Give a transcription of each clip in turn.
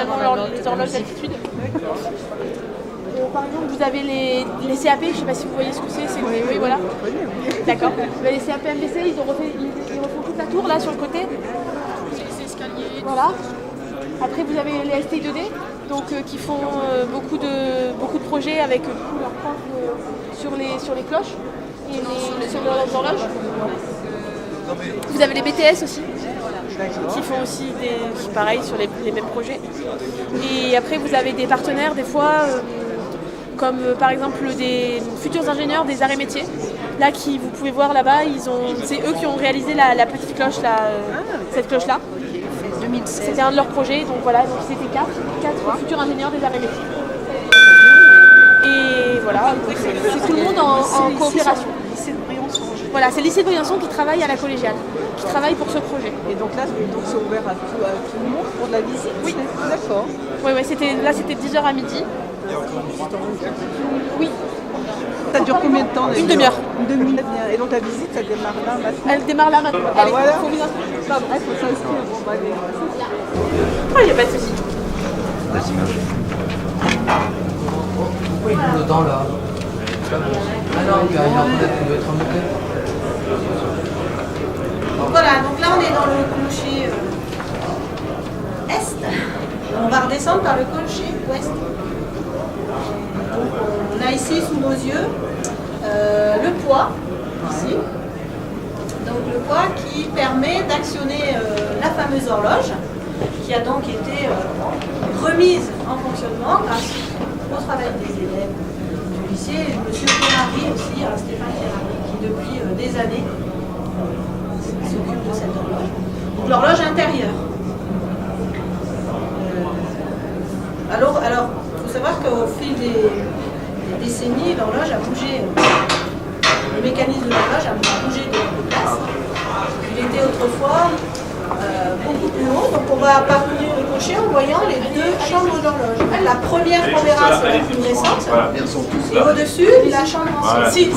finalement les horloges d'altitude. Par exemple, vous avez les CAP, je ne sais pas si vous voyez ce que c'est. Oui, voilà. D'accord. Les CAP MBC, ils refont toute la tour là sur le côté. Les escaliers. Voilà. Après, vous avez les STI 2D, donc qui font beaucoup de projets avec beaucoup leurs profs sur les cloches et sur leurs horloges. Vous avez les BTS aussi, qui font aussi pareil sur les mêmes projets. Et après, vous avez des partenaires des fois. Comme par exemple des futurs ingénieurs des arts et métiers. Là, vous pouvez voir là-bas, c'est eux qui ont réalisé la petite cloche, cette cloche-là. 2016. C'était un de leurs projets, donc voilà, donc c'était quatre futurs ingénieurs des arts et métiers. Et voilà, c'est tout le monde en coopération. Voilà, c'est le lycée de Briançon qui travaille à la collégiale, qui travaille pour ce projet. Et donc là, c'est ouvert à tout le monde pour de la visite? Oui. D'accord. Oui, c'était de 10h à midi. Oui. Ça dure combien de temps? Une demi-heure. Une demi-heure. Et donc la visite, ça démarre là maintenant? Elle démarre là maintenant. Ah, allez, voilà. faut vous inscrire. Il faut s'inscrire. Bon, bah, allez. Il n'y a pas de souci. Pourquoi il est dedans là? Ah non, il y a peut-être qu'il doit être remonté. Voilà, donc là on est dans le clocher est. On va redescendre par le clocher ouest. Donc on a ici sous nos yeux le poids, ici. Donc le poids qui permet d'actionner la fameuse horloge, qui a donc été remise en fonctionnement grâce au travail des élèves du lycée, et M. Ferrari aussi, Stéphane Ferrari, qui depuis des années s'occupe de cette horloge. Donc l'horloge intérieure. Alors, il faut savoir qu'au fil des décennies, l'horloge a bougé, le mécanisme de l'horloge a bougé de place. Il était autrefois beaucoup plus haut, donc on va parcourir le clocher en voyant les deux chambres d'horloge. La première qu'on verra, c'est la plus récente, et au-dessus, la chambre ancienne.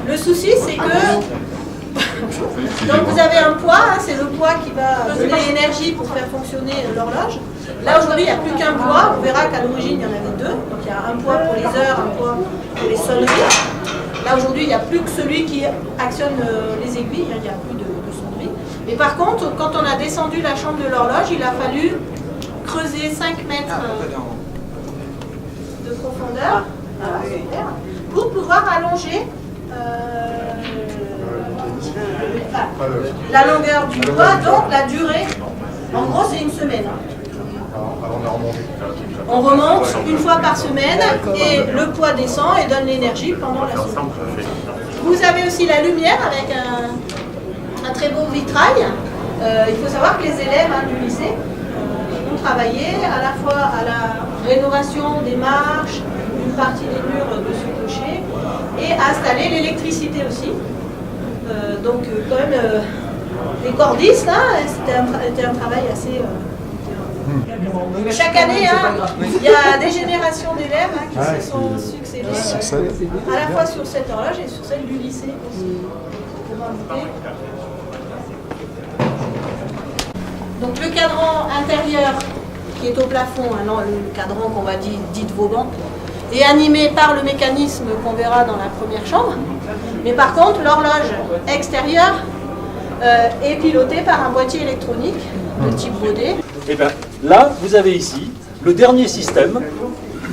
Le souci, c'est que donc vous avez un poids, c'est le poids qui va donner l'énergie pour faire fonctionner l'horloge. Là aujourd'hui il n'y a plus qu'un poids, on verra qu'à l'origine il y en avait deux, donc il y a un poids pour les heures, un poids pour les sonneries. Là aujourd'hui il n'y a plus que celui qui actionne les aiguilles, il n'y a plus de sonnerie. Mais par contre, quand on a descendu la chambre de l'horloge, il a fallu creuser 5 mètres de profondeur pour pouvoir allonger la longueur du poids, donc la durée. En gros, c'est une semaine. On remonte une fois par semaine et le poids descend et donne l'énergie pendant la semaine. Vous avez aussi la lumière avec un très beau vitrail. Il faut savoir que les élèves du lycée ont travaillé à la fois à la rénovation des marches, une partie des murs de ce clocher et à installer l'électricité aussi. Donc quand même les cordistes, c'était un travail assez... Chaque année, il y a des générations d'élèves qui se sont succédés à la fois sur cette horloge et sur celle du lycée aussi. Donc le cadran intérieur qui est au plafond, le cadran qu'on va dire dit Vauban, est animé par le mécanisme qu'on verra dans la première chambre. Mais par contre, l'horloge extérieure est pilotée par un boîtier électronique de type Baudet. Et bien là, vous avez ici le dernier système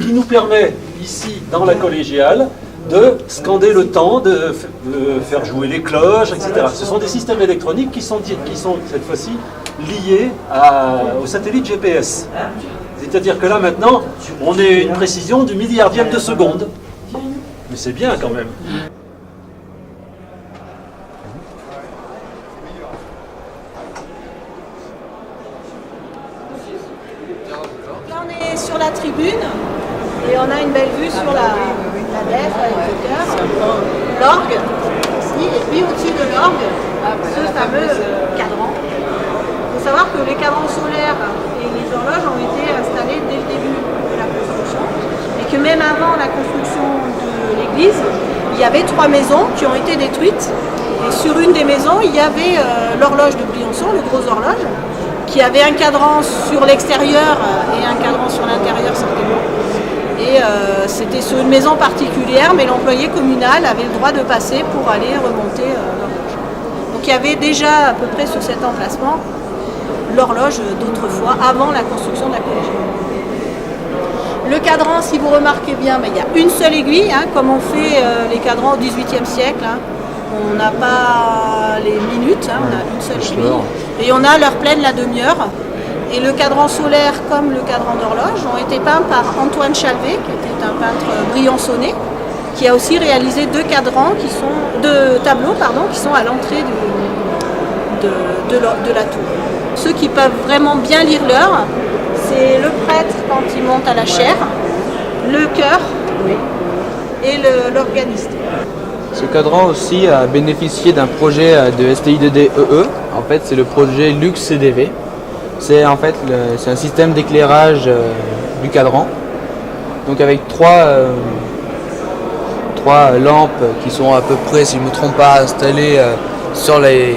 qui nous permet, ici dans la collégiale, de scander le temps, de faire jouer les cloches, etc. Ce sont des systèmes électroniques qui sont cette fois-ci liés au satellite GPS. C'est-à-dire que là maintenant, on est à une précision du milliardième de seconde. Mais c'est bien quand même. Là on est sur la tribune et on a une belle vue sur la nef avec le chœur, l'orgue ici, et puis au-dessus de l'orgue, ce fameux cadran. Il faut savoir que les cadrans solaires et les horloges ont été installés dès le début de la construction et que même avant la construction de l'église, il y avait 3 maisons qui ont été détruites et sur une des maisons, il y avait l'horloge de Briançon, le gros horloge, qui avait un cadran sur l'extérieur et un cadran sur l'intérieur certainement. Et c'était sur une maison particulière, mais l'employé communal avait le droit de passer pour aller remonter l'horloge. Donc il y avait déjà à peu près sur cet emplacement l'horloge d'autrefois, avant la construction de la collégiale. Le cadran, si vous remarquez bien, il y a une seule aiguille, hein, comme on fait les cadrans au XVIIIe siècle. Hein. On n'a pas les minutes, hein, on a une seule aiguille. Et on a l'heure pleine, la demi-heure. Et le cadran solaire, comme le cadran d'horloge, ont été peints par Antoine Chalvet, qui était un peintre briançonnais, qui a aussi réalisé deux tableaux, qui sont à l'entrée de la tour. Ceux qui peuvent vraiment bien lire l'heure, c'est le prêtre quand il monte à la chaire, le chœur et l'organiste. Ce cadran aussi a bénéficié d'un projet de STI2DEE. En fait, c'est le projet LuxCDV. C'est en fait c'est un système d'éclairage du cadran. Donc avec trois lampes qui sont à peu près, si je ne me trompe pas, installées sur les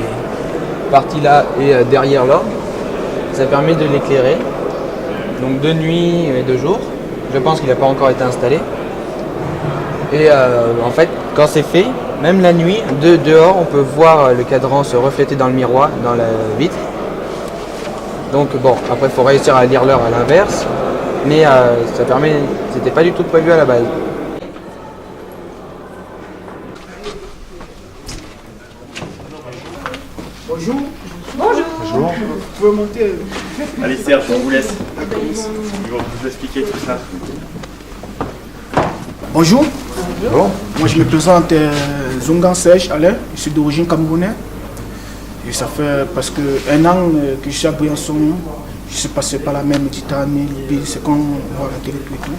parties là et derrière l'orgue. Ça permet de l'éclairer. Donc de nuit et de jour. Je pense qu'il n'a pas encore été installé. Et en fait, quand c'est fait, même la nuit, dehors, on peut voir le cadran se refléter dans le miroir, dans la vitre. Donc bon, après il faut réussir à lire l'heure à l'inverse, mais ça permet, c'était pas du tout prévu à la base. Bonjour. Bonjour. Bonjour. Vous pouvez monter. Allez Serge, on vous laisse. Ils vont vous expliquer tout ça. Bonjour. Bonjour. Moi je me présente Zongan Serge Alain, je suis d'origine camerounaise. Et ça fait presque un an que je suis à Briançon. Je suis passé par la mer Méditerranée, Libye, c'est quand on voit la télé tout et tout.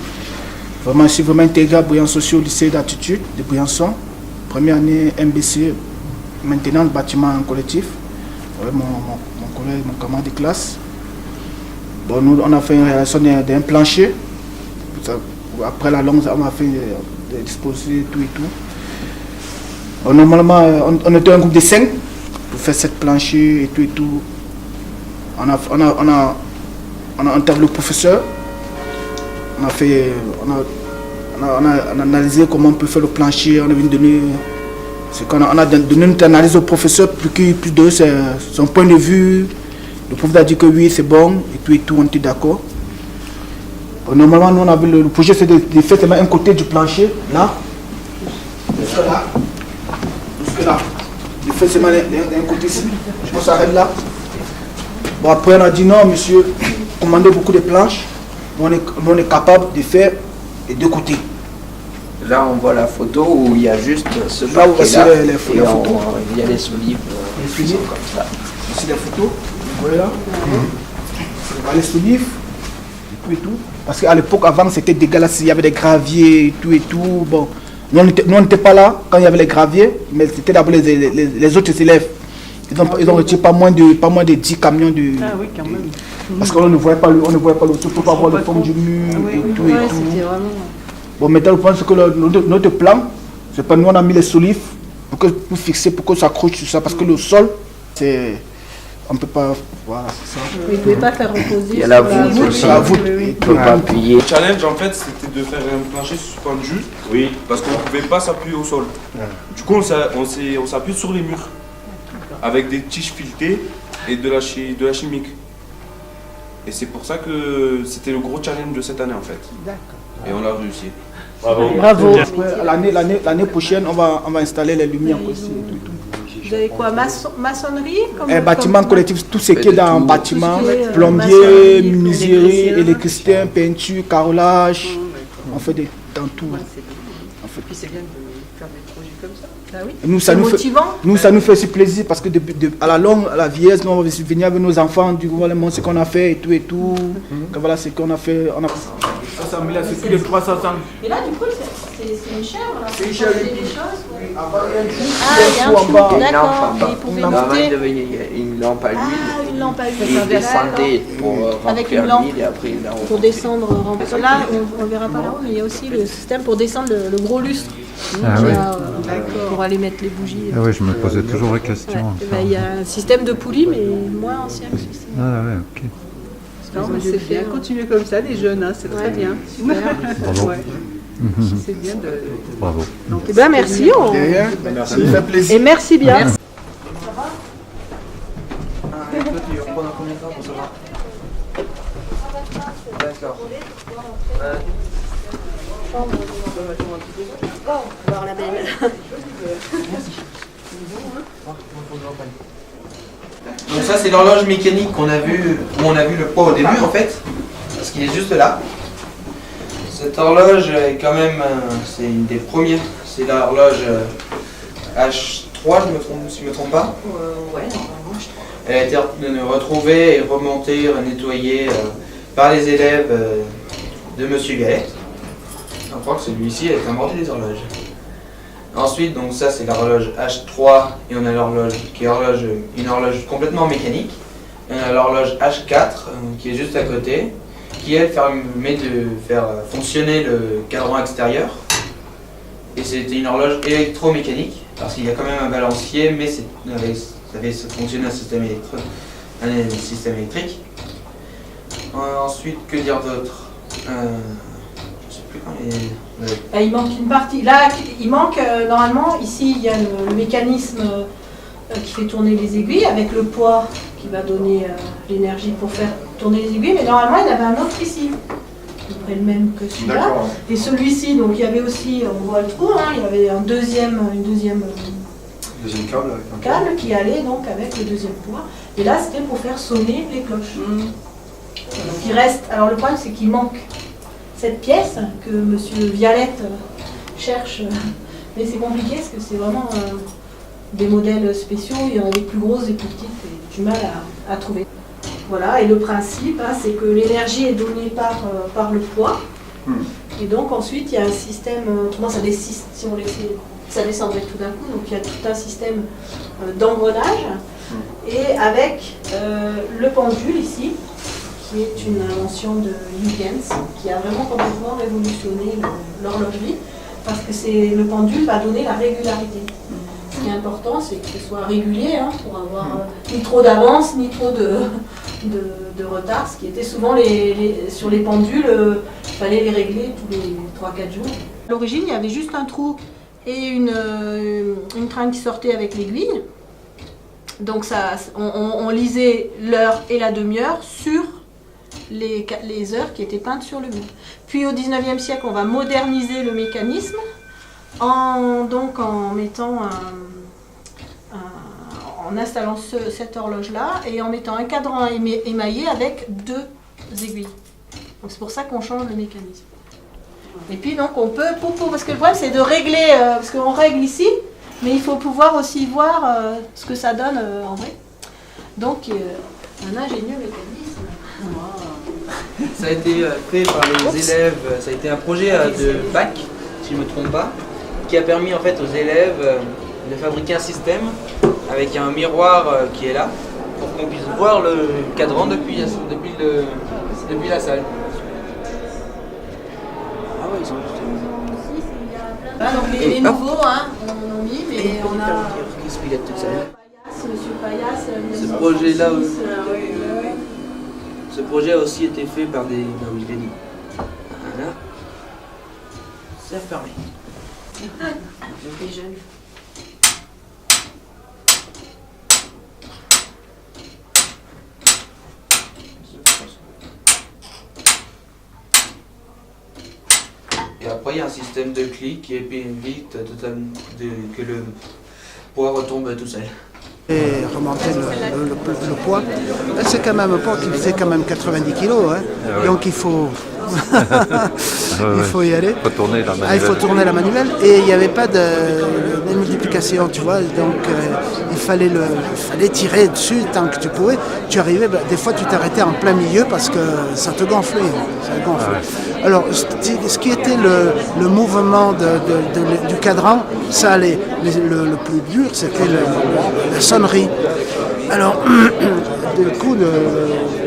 Vraiment, je suis vraiment intégré à Briançon au lycée d'aptitude de Briançon. Première année MBC, maintenant le bâtiment collectif. Avec mon collègue, mon camarade de classe. Bon, nous, on a fait une réalisation d'un plancher. Après la longue, on a fait des dispositifs, tout et tout. Bon, normalement, on était un groupe de 5 pour faire cette plancher et tout et tout. On a interviewé le professeur. On a analysé comment on peut faire le plancher. On a donné une analyse au professeur pour qu'il puisse donner son point de vue. Le professeur a dit que oui, c'est bon, et tout, on était d'accord. Normalement, nous, on avait le projet, c'est de faire seulement un côté du plancher, là. Jusque là. Jusque là. De faire seulement un côté ici. On s'arrête là. Bon, après, on a dit non, monsieur, commandez beaucoup de planches. On est capable de faire les deux côtés. Là, on voit la photo où il y a juste ce là où là, les photos. Il y a les solives qui sont comme ça. Ici, les photos. Vous voyez là. Les solives. Et tout. Parce qu'à l'époque, avant, c'était dégueulasse. Il y avait des graviers et tout. Bon, nous, on n'était pas là quand il y avait les graviers, mais c'était d'abord les autres élèves. Ils ont retiré pas moins de 10 camions de. Ah oui, quand même. Parce qu'on ne voyait pas le tout, pour pas voir le fond du mur et tout. Vraiment... Bon, maintenant, je pense que notre plan, c'est pas nous, on a mis les solives pour fixer, pour que ça accroche sur ça. Parce que le sol, c'est. On ne peut pas. Voilà, c'est ça. Vous ne pouvez pas faire reposer. Il y a la voûte aussi. La voûte. On peut pas appuyer. Le challenge, en fait, c'était de faire un plancher suspendu. Oui. Parce qu'on ne pouvait pas s'appuyer au sol. Du coup, on s'appuie sur les murs. Avec des tiges filetées et de la chimique. Et c'est pour ça que c'était le gros challenge de cette année, en fait. D'accord. Et on l'a réussi. Bravo. Bravo. L'année prochaine, on va installer les lumières aussi. Vous avez quoi, maçonnerie bâtiment collectif, tout ce qui est dans le bâtiment, plombier, menuiserie, électricien, peinture, carrelage, on fait dans tout. Et puis c'est bien de faire des projets comme ça. Ah oui. Ça nous fait aussi plaisir parce que à la longue, à la vieillesse, nous on va venir avec nos enfants, du coup, voilà ce qu'on a fait et tout. Voilà ce qu'on a fait. Ça là, c'est plus de 300 ans. Et là, du coup, c'est une chèvre. C'est une chèvre. Des choses, ouais. Ah, il y a un il y a un trou, d'accord. Il y a une lampe à l'huile. une lampe à huile. Il descendait pour Avec remplir une lampe l'huile et après il a pour descendre. Là, on ne verra pas là-haut, mais il y a aussi le système pour descendre le gros lustre. Ah Qu'il y oui. a, pour aller mettre les bougies. Ah oui, je me posais toujours la question. Ouais. Et ben, il y a un système de poulie, mais moins ancien que celui-ci. Ah ouais, ok. Non, mais c'est bien, continuez comme ça, les jeunes, hein, c'est très bien. Super. Bravo. Ouais. C'est bien de... Bravo. Donc, Eh ben, merci. Merci. Ça me fait plaisir. Et merci bien. Toi, tu vas prendre combien de temps pour savoir? D'accord. Alors la belle. Donc ça c'est l'horloge mécanique qu'on a vu, où on a vu le poids au début en fait, parce qu'il est juste là. Cette horloge est quand même, c'est une des premières, c'est l'horloge H3 si je ne me trompe pas. Ouais, normalement, H3. Elle a été retrouvée et remontée, nettoyée par les élèves de Monsieur Galette. On croit que celui-ci a été inventé des horloges. Ensuite, donc ça c'est l'horloge H3 et on a l'horloge qui est une horloge complètement mécanique. Et on a l'horloge H4 qui est juste à côté, qui elle permet de faire fonctionner le cadran extérieur. Et c'était une horloge électromécanique parce qu'il y a quand même un balancier, mais ça avait fonctionné un système électrique. Ensuite, que dire d'autre? Il manque une partie. Là, il manque normalement, ici, il y a le mécanisme qui fait tourner les aiguilles avec le poids qui va donner l'énergie pour faire tourner les aiguilles. Mais normalement, il y en avait un autre ici, à peu près le même que celui-là. Et celui-ci, donc il y avait aussi, on voit le trou, hein, il y avait une deuxième câble qui allait donc avec le deuxième poids. Et là, c'était pour faire sonner les cloches. Donc il reste. Alors le problème, c'est qu'il manque cette pièce que Monsieur Vialette cherche, mais c'est compliqué parce que c'est vraiment des modèles spéciaux, il y en a des plus grosses, des plus petites, et du mal à trouver. Voilà, et le principe, hein, c'est que l'énergie est donnée par le poids, et donc ensuite il y a un système, autrement ça descend, si on laissait, ça descendrait tout d'un coup, donc il y a tout un système d'engrenage, et avec le pendule ici, qui est une invention de Huygens, qui a vraiment complètement révolutionné l'horlogerie, parce que le pendule va donner la régularité. Ce qui est important, c'est que ce soit régulier, hein, pour avoir ni trop d'avance, ni trop de retard, ce qui était souvent sur les pendules, il fallait les régler tous les 3-4 jours. À l'origine, il y avait juste un trou et une tringle qui sortait avec l'aiguille. Donc on lisait l'heure et la demi-heure sur les heures qui étaient peintes sur le mur. Puis au 19e siècle, on va moderniser le mécanisme en installant cette horloge-là et en mettant un cadran émaillé avec 2 aiguilles. Donc c'est pour ça qu'on change le mécanisme. Et puis donc on peut, parce que le problème c'est de régler, parce qu'on règle ici, mais il faut pouvoir aussi voir ce que ça donne en vrai. Donc un ingénieux mécanisme. Ça a été fait par les élèves, ça a été un projet de bac, si je ne me trompe pas, qui a permis en fait aux élèves de fabriquer un système avec un miroir qui est là, pour qu'on puisse voir le cadran depuis la salle. Ah ouais, ils sont donc les nouveaux, hein, on en a mis, mais on a Monsieur Payas, ce projet-là, ce projet a aussi été fait par des génies. Voilà. C'est fermé. Les jeunes. Et après, il y a un système de clic qui évite que le poids retombe tout seul. Et remonter le poids. Là, c'est quand même un poids qui faisait quand même 90 kg, hein. Ah ouais. Donc il faut il faut y aller. Il faut tourner la manivelle. Il faut tourner la manivelle et il n'y avait pas de multiplication, tu vois. Donc il fallait tirer dessus tant que tu pouvais. Tu arrivais, des fois tu t'arrêtais en plein milieu parce que ça te gonflait. Ah ouais. Alors ce qui était le mouvement du cadran, ça allait. Le plus dur, c'était la sonnerie. Alors, du coup,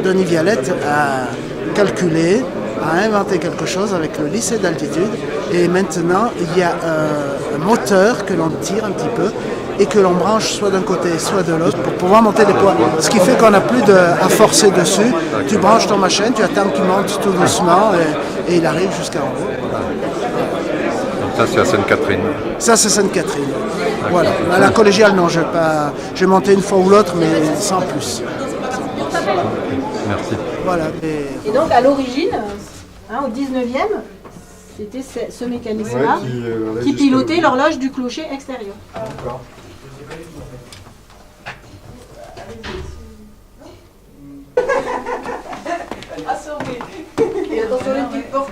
Denis Vialette a calculé, a inventé quelque chose avec le lycée d'altitude. Et maintenant, il y a un moteur que l'on tire un petit peu et que l'on branche soit d'un côté, soit de l'autre pour pouvoir monter les poids. Ce qui fait qu'on n'a plus à forcer dessus. Tu branches ton machin, tu attends qu'il monte tout doucement et il arrive jusqu'à en haut. Donc ça, c'est à Sainte-Catherine. Ça, c'est Sainte-Catherine. Voilà. À la collégiale, non, j'ai monté une fois ou l'autre, mais sans plus. Merci. Voilà. Et donc, à l'origine, au 19e, c'était ce mécanisme-là qui pilotait l'horloge du clocher extérieur. D'accord. Et attention les petites portes.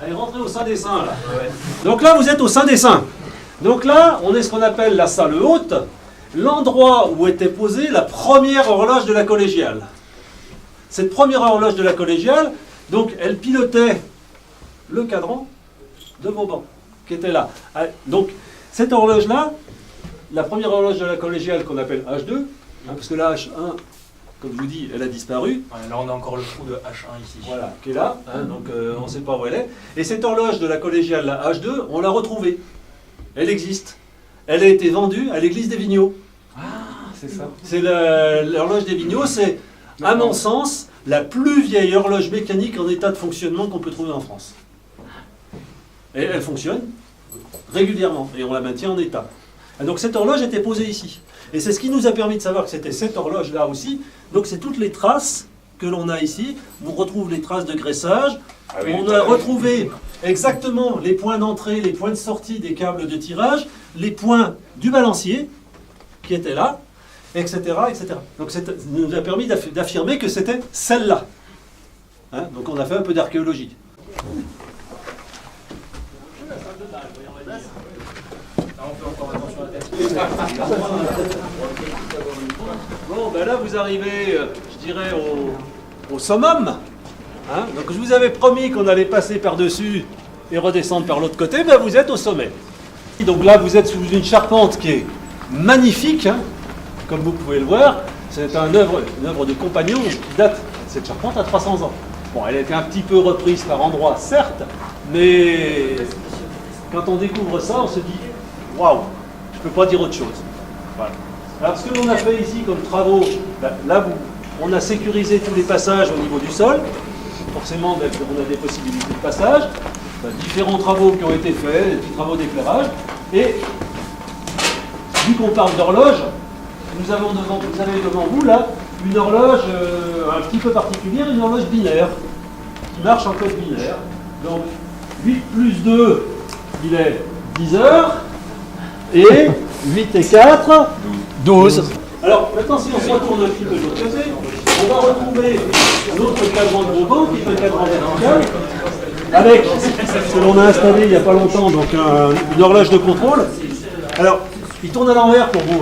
Allez, rentrez au sein des saints, là. Donc là, vous êtes au sein des saints. Donc là, on est ce qu'on appelle la salle haute, l'endroit où était posée la première horloge de la collégiale. Cette première horloge de la collégiale, donc, elle pilotait le cadran de Vauban, qui était là. Donc, cette horloge-là, la première horloge de la collégiale qu'on appelle H2, parce que la H1, comme je vous dis, elle a disparu. Là, on a encore le trou de H1 ici. Voilà, qui est là, donc on ne sait pas où elle est. Et cette horloge de la collégiale, la H2, on l'a retrouvée. Elle existe. Elle a été vendue à l'église des Vigneaux. Ah, c'est ça. C'est l'horloge des Vigneaux, c'est, à mon sens, la plus vieille horloge mécanique en état de fonctionnement qu'on peut trouver en France. Et elle fonctionne régulièrement, et on la maintient en état. Et donc cette horloge était posée ici. Et c'est ce qui nous a permis de savoir que c'était cette horloge-là aussi. Donc c'est toutes les traces que l'on a ici. On retrouve les traces de graissage. On a retrouvé exactement les points d'entrée, les points de sortie des câbles de tirage, les points du balancier qui étaient là, etc. etc. Donc ça nous a permis d'affirmer que c'était celle-là. Donc on a fait un peu d'archéologie. Bon, ben là vous arrivez, je dirais, au summum. Donc je vous avais promis qu'on allait passer par-dessus et redescendre par l'autre côté, ben vous êtes au sommet. Et donc là vous êtes sous une charpente qui est magnifique, comme vous pouvez le voir. C'est une œuvre de Compagnon qui date, cette charpente, à 300 ans. Bon, elle a été un petit peu reprise par endroits, certes, mais quand on découvre ça, on se dit waouh, je ne peux pas dire autre chose. Voilà. Alors ce que l'on a fait ici comme travaux, là on a sécurisé tous les passages au niveau du sol. Forcément, on a des possibilités de passage. Différents travaux qui ont été faits, des petits travaux d'éclairage. Et vu qu'on parle d'horloge, vous avez devant vous là une horloge un petit peu particulière, une horloge binaire, qui marche en code binaire. Donc 8 plus 2, il est 10 heures, et 8 et 4, 12. Alors maintenant, si on se retourne un petit peu de l'autre côté, on va retrouver notre cadran de Vauban, qui est un cadran vertical, avec ce que l'on a installé il n'y a pas longtemps, donc une horloge de contrôle. Alors, il tourne à l'envers pour vous.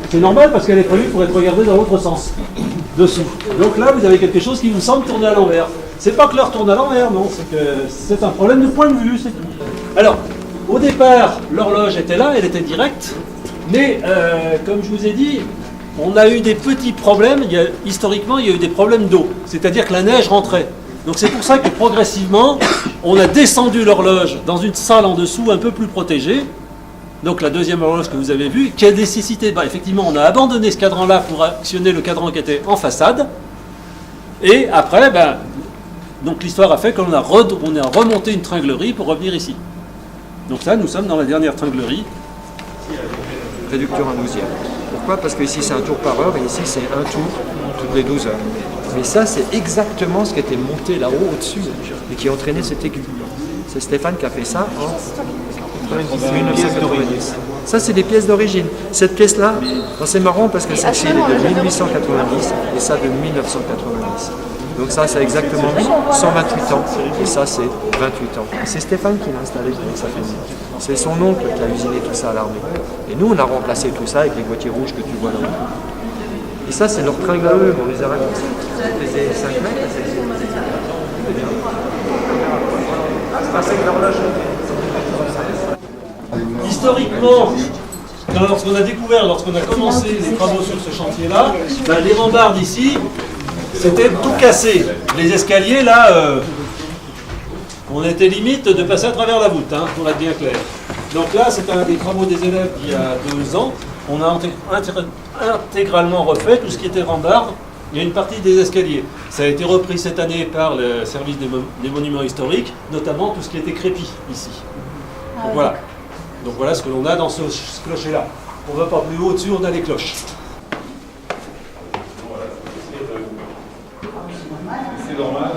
C'est normal parce qu'elle est prévue pour être regardée dans l'autre sens, dessous. Donc là, vous avez quelque chose qui vous semble tourner à l'envers. C'est pas que l'heure tourne à l'envers, non, c'est que c'est un problème de point de vue, c'est tout. Alors, au départ, l'horloge était là, elle était directe, mais comme je vous ai dit, on a eu des petits problèmes. Historiquement, il y a eu des problèmes d'eau, c'est-à-dire que la neige rentrait. Donc c'est pour ça que progressivement, on a descendu l'horloge dans une salle en dessous un peu plus protégée. Donc la deuxième horloge que vous avez vue, qui a nécessité, effectivement, on a abandonné ce cadran-là pour actionner le cadran qui était en façade. Et après, donc l'histoire a fait qu'on a remonté une tringlerie pour revenir ici. Donc ça, nous sommes dans la dernière tringlerie. Réducteur en 12e. Pourquoi? Parce que ici c'est un tour par heure et ici c'est un tour toutes les 12 heures. Mais ça c'est exactement ce qui était monté là-haut au-dessus et qui entraînait cet aigu. C'est Stéphane qui a fait ça en 1990. Ça c'est des pièces d'origine. Cette pièce-là, c'est marrant parce que celle-ci est de 1890 et ça de 1990. Donc ça c'est exactement 128 ans et ça c'est 28 ans. C'est Stéphane qui l'a installé avec sa famille. C'est son oncle qui a usiné tout ça à l'armée. Et nous on a remplacé tout ça avec les boîtiers rouges que tu vois là-haut. Et ça c'est leur tringle à eux, on les a raccourcis. C'était 5 mètres. historiquement, lorsqu'on a commencé les travaux sur ce chantier-là, les rambardes ici, c'était tout cassé. Les escaliers, là, on était limite de passer à travers la voûte, hein, pour être bien clair. Donc là, c'est un des travaux des élèves d'il y a 2 ans. On a intégralement refait tout ce qui était rambarde. Il y a une partie des escaliers. Ça a été repris cette année par le service des monuments historiques, notamment tout ce qui était crépi ici. Donc voilà. Donc voilà ce que l'on a dans ce clocher-là. On ne va pas plus haut dessus, on a les cloches. C'est normal.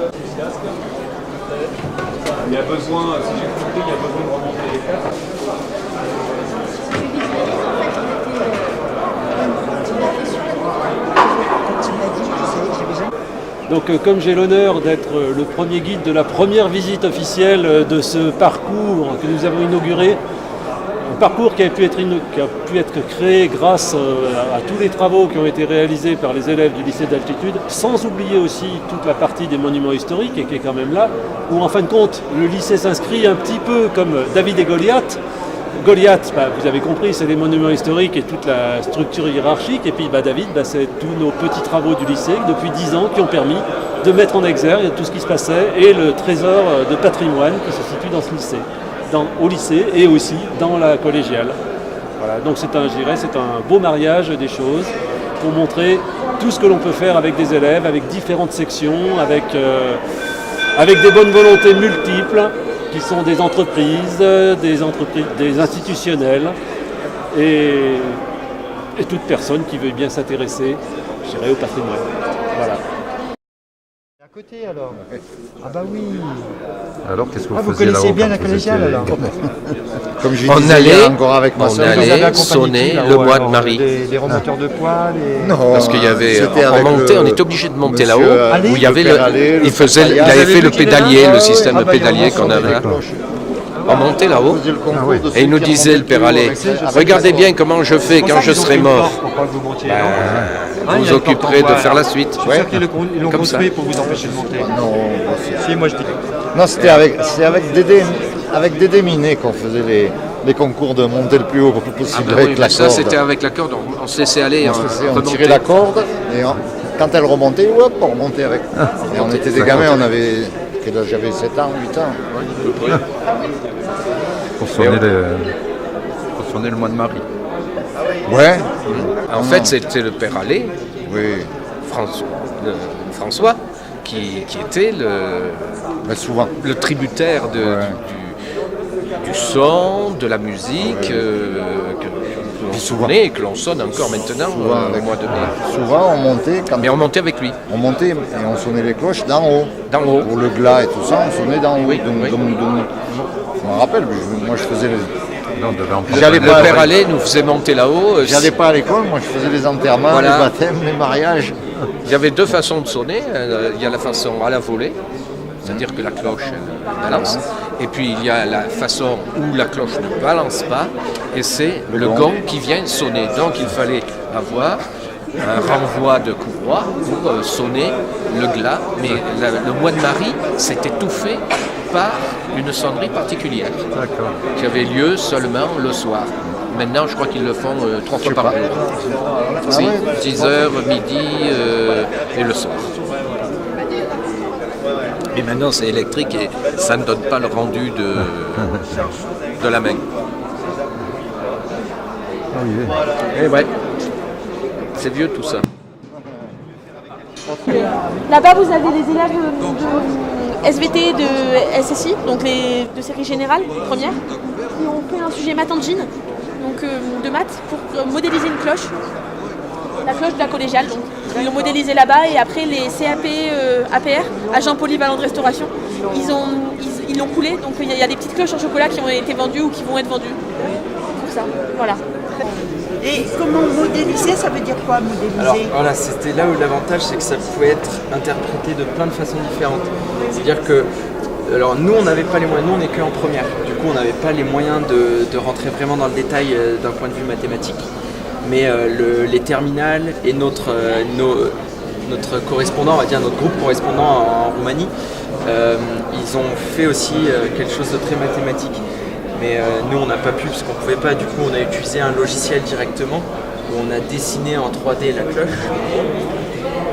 Il y a besoin, si j'ai compris, il y a besoin de remonter les quatre. Donc comme j'ai l'honneur d'être le premier guide de la première visite officielle de ce parcours que nous avons inauguré, un parcours qui a pu être créé grâce à tous les travaux qui ont été réalisés par les élèves du lycée d'altitude, sans oublier aussi toute la partie des monuments historiques et qui est quand même là, où en fin de compte le lycée s'inscrit un petit peu comme David et Goliath. Goliath, vous avez compris, c'est les monuments historiques et toute la structure hiérarchique. Et puis David, c'est tous nos petits travaux du lycée depuis 10 ans qui ont permis de mettre en exergue tout ce qui se passait et le trésor de patrimoine qui se situe dans ce lycée, au lycée et aussi dans la collégiale. Voilà, donc c'est un beau mariage des choses pour montrer tout ce que l'on peut faire avec des élèves, avec différentes sections, avec des bonnes volontés multiples, qui sont des entreprises, des institutionnels et toute personne qui veut bien s'intéresser, je dirais, au patrimoine. Voilà. À côté alors. Ah bah oui. Alors qu'est-ce que vous vous faisiez là-haut connaissez bien la quand vous collégiale étiez- alors. Comme je On disais allait, encore avec ma sœur, Vous avez accompagné sonner qui, là-haut, le mois de alors, Marie. Les remonteurs de poids, les... Non, Parce qu'il y avait, c'était avec on était obligé de monter monsieur, là-haut, où il y avait Père Allais, il avait fait le pédalier, le système de bah, pédalier qu'on avait. On montait là-haut, et il nous disait, le Père Allais, regardez bien comment je fais quand je serai mort. Pourquoi vous montiez Vous vous occuperez de faire la suite. Je suis sûr qu'ils l'ont Comme ça. construit pour vous empêcher de monter. Non, Si, moi je dis. non c'était avec Dédé Minet qu'on faisait les concours de monter le plus haut possible avec la Ça, corde. c'était avec la corde, on se laissait aller, On tirait la corde et quand elle remontait, hop, on remontait avec. Et on était des gamins, quel âge j'avais 7 ans, 8 ans. Pour sonner le mois de Marie. Ouais. En fait, c'était le Père Allais, Oui. François, qui était Mais souvent. le tributaire du son, de la musique que l'on connaît et que l'on sonne encore maintenant au mois de mai. Souvent, on montait. Mais on montait avec lui. On montait et on sonnait les cloches d'en haut. D'en haut. Pour le glas et tout ça, on sonnait d'en haut. Oui, Donc, oui. je me rappelle, moi je faisais les... Le Père Allais nous faisait monter là-haut. J'allais pas à l'école, moi je faisais les enterrements, Voilà. les baptêmes, les mariages. Il y avait deux façons de sonner. Il y a la façon à la volée, c'est-à-dire que la cloche elle balance. Et puis il y a la façon où la cloche ne balance pas, et c'est le gong qui vient sonner. Donc il fallait avoir un renvoi de courroie pour sonner le glas. Mais le mois de Marie, c'était tout fait par une sonnerie particulière qui avait lieu seulement le soir. Maintenant, je crois qu'ils le font 3 fois par jour. Si, 10h, midi et le soir. Et maintenant, c'est électrique et ça ne donne pas le rendu de la main. Et ouais, c'est vieux tout ça. Là-bas, vous avez les élèves de SVT, de SSI, donc de série générale, première, qui ont fait un sujet math engine, donc de maths, pour modéliser une cloche, la cloche de la collégiale. Donc. Ils l'ont modélisé là-bas et après les CAP, APR, agents polyvalents de restauration, ils l'ont coulé. Donc il y a des petites cloches en chocolat qui ont été vendues ou qui vont être vendues. Pour ça, voilà. Et comment modéliser, ça veut dire quoi modéliser? Alors voilà, c'était là où l'avantage, c'est que ça pouvait être interprété de plein de façons différentes. C'est-à-dire que, alors nous on n'avait pas les moyens, nous on n'est qu'en première, du coup on n'avait pas les moyens de rentrer vraiment dans le détail d'un point de vue mathématique. Mais les terminales et notre correspondant, on va dire notre groupe correspondant en Roumanie, ils ont fait aussi quelque chose de très mathématique. Mais nous, on n'a pas pu parce qu'on ne pouvait pas. Du coup, on a utilisé un logiciel directement où on a dessiné en 3D la cloche.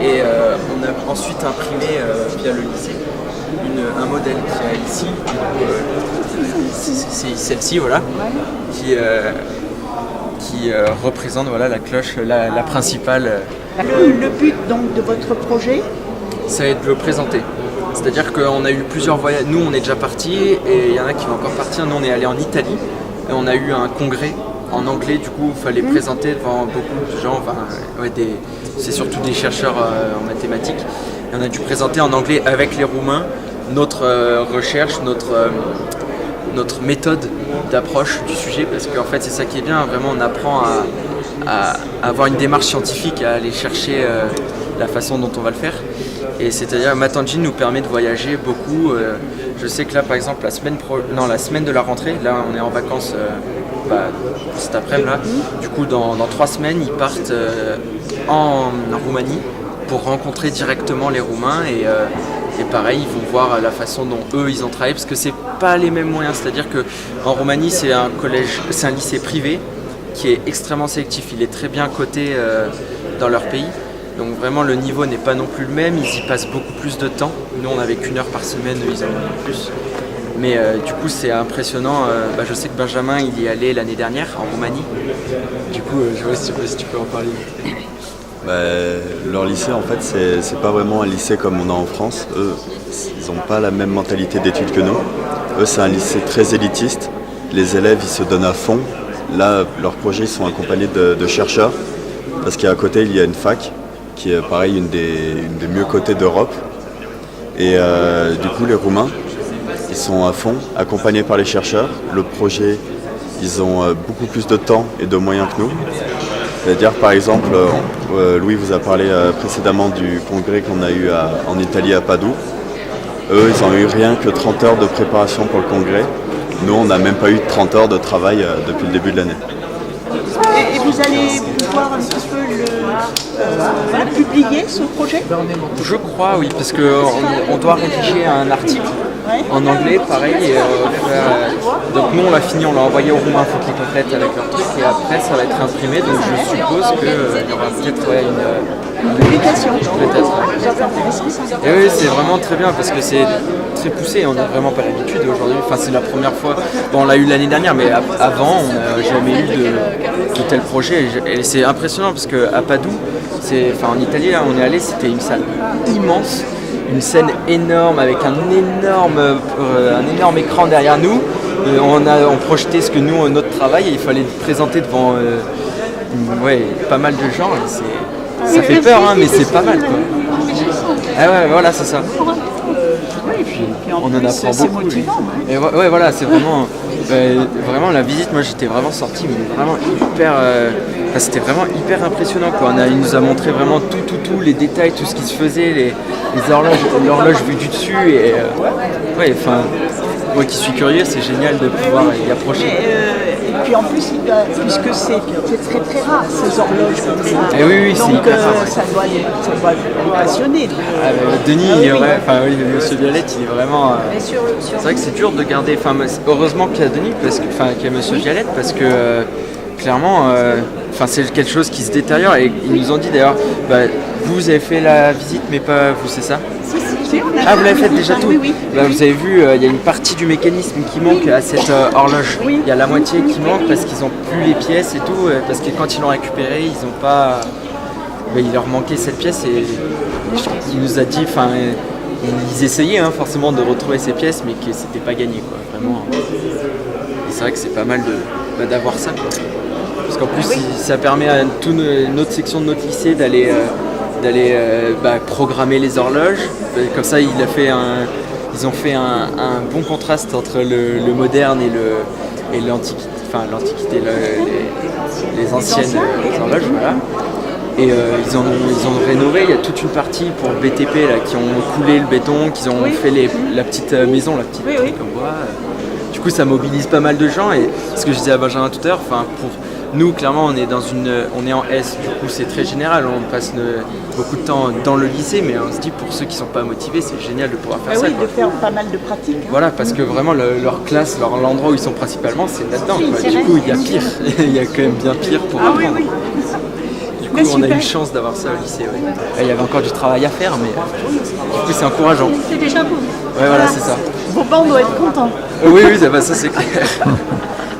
Et on a ensuite imprimé via le lycée un modèle qui est ici. C'est celle-ci, voilà, qui représente voilà, la cloche, la principale. Le but donc de votre projet, ça va être de le présenter. C'est-à-dire qu'on a eu plusieurs voyages. Nous, on est déjà partis et il y en a qui vont encore partir. Nous, on est allé en Italie et on a eu un congrès en anglais. Du coup, il fallait présenter devant beaucoup de gens. Enfin, ouais, c'est surtout des chercheurs en mathématiques. Et on a dû présenter en anglais avec les Roumains notre recherche, notre méthode d'approche du sujet. Parce qu'en fait, c'est ça qui est bien. Vraiment, on apprend à avoir une démarche scientifique, à aller chercher la façon dont on va le faire. Et c'est-à-dire Matengine nous permet de voyager beaucoup. Je sais que là par exemple la semaine de la rentrée, là on est en vacances cet après-midi là. Du coup dans 3 semaines ils partent en Roumanie pour rencontrer directement les Roumains et pareil ils vont voir la façon dont eux ils ont travaillé parce que c'est pas les mêmes moyens. C'est-à-dire que en Roumanie c'est un lycée privé qui est extrêmement sélectif. Il est très bien coté dans leur pays. Donc vraiment le niveau n'est pas non plus le même, ils y passent beaucoup plus de temps. Nous on avait qu'1 heure par semaine, eux ils en ont plus. Mais du coup c'est impressionnant, je sais que Benjamin il y allait l'année dernière en Roumanie. Du coup je sais pas si tu peux en parler. Leur lycée en fait c'est pas vraiment un lycée comme on a en France. Eux ils n'ont pas la même mentalité d'études que nous. Eux c'est un lycée très élitiste, les élèves ils se donnent à fond. Là leurs projets ils sont accompagnés de chercheurs parce qu'à côté il y a une fac qui est pareil une des mieux cotées d'Europe. Et du coup les Roumains, ils sont à fond, accompagnés par les chercheurs. Le projet, ils ont beaucoup plus de temps et de moyens que nous. C'est-à-dire par exemple, Louis vous a parlé précédemment du congrès qu'on a eu en Italie à Padoue. Eux, ils ont eu rien que 30 heures de préparation pour le congrès. Nous, on n'a même pas eu 30 heures de travail depuis le début de l'année. et vous allez pouvoir un petit peu le publier, ce projet? Je crois, oui, parce qu'on doit rédiger un article en anglais, pareil. Donc nous, on l'a fini, on l'a envoyé aux Roumains, il faut qu'ils complètent avec leur truc, et après, ça va être imprimé. Donc je suppose qu'il y aura peut-être une publication. Peut-être. Et oui, c'est vraiment très bien, parce que c'est très poussé, on n'a vraiment pas l'habitude aujourd'hui. Enfin, c'est la première fois. Bon, on l'a eu l'année dernière, mais avant, on n'a jamais eu de tel projet. Et c'est impressionnant, parce qu'à Padoue, en Italie, là, on est allé, c'était une salle immense. Une scène énorme avec un énorme écran derrière nous. On projetait ce que nous, notre travail, et il fallait le présenter devant pas mal de gens. Et ça fait peur, hein, mais c'est pas mal, quoi. Ah ouais, voilà, c'est ça. Et puis on en apprend beaucoup. C'est motivant. Et voilà, c'est vraiment la visite. Moi, j'étais vraiment sorti, mais vraiment hyper. C'était vraiment hyper impressionnant, quoi. Il nous a montré vraiment tout, les détails, tout ce qui se faisait, les horloges, l'horloge vue du dessus. Et moi qui suis curieux, c'est génial de pouvoir y approcher. Et puis en plus, puisque c'est très très rare ces horloges comme ça. Et oui, donc c'est hyper rare. Ça doit les passionner. Denis, Monsieur Violette, il est vraiment. C'est vrai que c'est dur de garder. Heureusement qu'il y a Denis, qu'il y a Monsieur Violette, parce que clairement, c'est quelque chose qui se détériore. Et ils nous ont dit d'ailleurs, vous avez fait la visite, mais pas vous, c'est ça? Si, vous l'avez fait déjà tout? Oui. Vous avez vu, il y a une partie du mécanisme qui manque à cette horloge. Il y a la moitié qui manque parce qu'ils n'ont plus les pièces et tout, parce que quand ils l'ont récupéré, ils n'ont pas. Il leur manquait cette pièce et il nous a dit, ils essayaient forcément de retrouver ces pièces, mais que c'était pas gagné, quoi, vraiment. Et c'est vrai que c'est pas mal d'avoir ça, quoi. Parce qu'en plus, ça permet à toute notre section de notre lycée d'aller programmer les horloges. Comme ça, ils ont fait un bon contraste entre le moderne et l'antiquité, les anciennes horloges, voilà. Et ils ont rénové. Il y a toute une partie pour BTP là, qui ont coulé le béton, qui ont fait la petite maison, la petite truc en bois. Du coup, ça mobilise pas mal de gens. Et ce que je disais à Benjamin tout à l'heure, Nous, clairement, on est en S, du coup c'est très général, on passe beaucoup de temps dans le lycée, mais on se dit pour ceux qui ne sont pas motivés, c'est génial de pouvoir faire ça. Oui, quoi. de faire pas mal de pratiques. Hein. Voilà, parce que vraiment leur classe, l'endroit où ils sont principalement, c'est là-dedans. Oui, Quoi. c'est Du vrai. coup, il y a pire, il y a quand même bien pire pour apprendre. Oui. Du coup, on a eu chance d'avoir ça au lycée. Ouais. Il y avait encore du travail à faire, mais du coup, c'est encourageant. C'est déjà beau. Ouais, voilà, c'est ça. Vos bancs doivent être contents. Oui, ça c'est clair.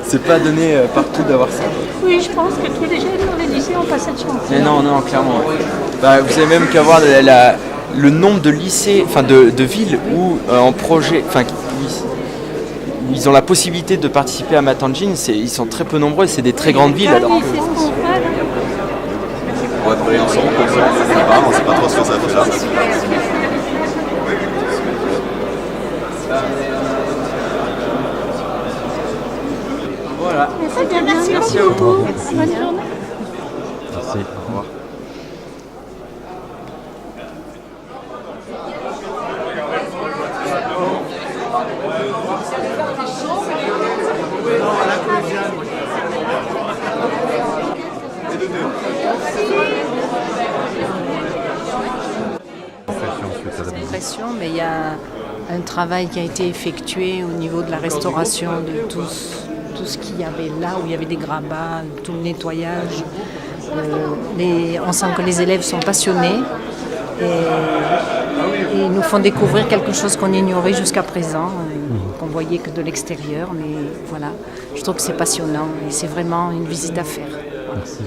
C'est pas donné partout d'avoir ça. Oui, je pense que tous les jeunes dans les lycées ont pas cette chance. Mais non, clairement. Ouais. Bah, vous savez même qu'avoir le nombre de lycées, enfin de villes où en projet, enfin où ils ont la possibilité de participer à Math Engine, ils sont très peu nombreux, c'est des très grandes villes. Alors Ouais, de Briançon, comme ça, on sait pas trop ce que ça fait là. Voilà. Merci à vous. Bonne journée. Merci. Au revoir. Mais il y a un travail qui a été effectué au niveau de la restauration de tout ce qu'il y avait là, où il y avait des grabats, tout le nettoyage. On sent que les élèves sont passionnés et ils nous font découvrir quelque chose qu'on ignorait jusqu'à présent, qu'on voyait que de l'extérieur. Mais voilà, je trouve que c'est passionnant et c'est vraiment une visite à faire. Merci.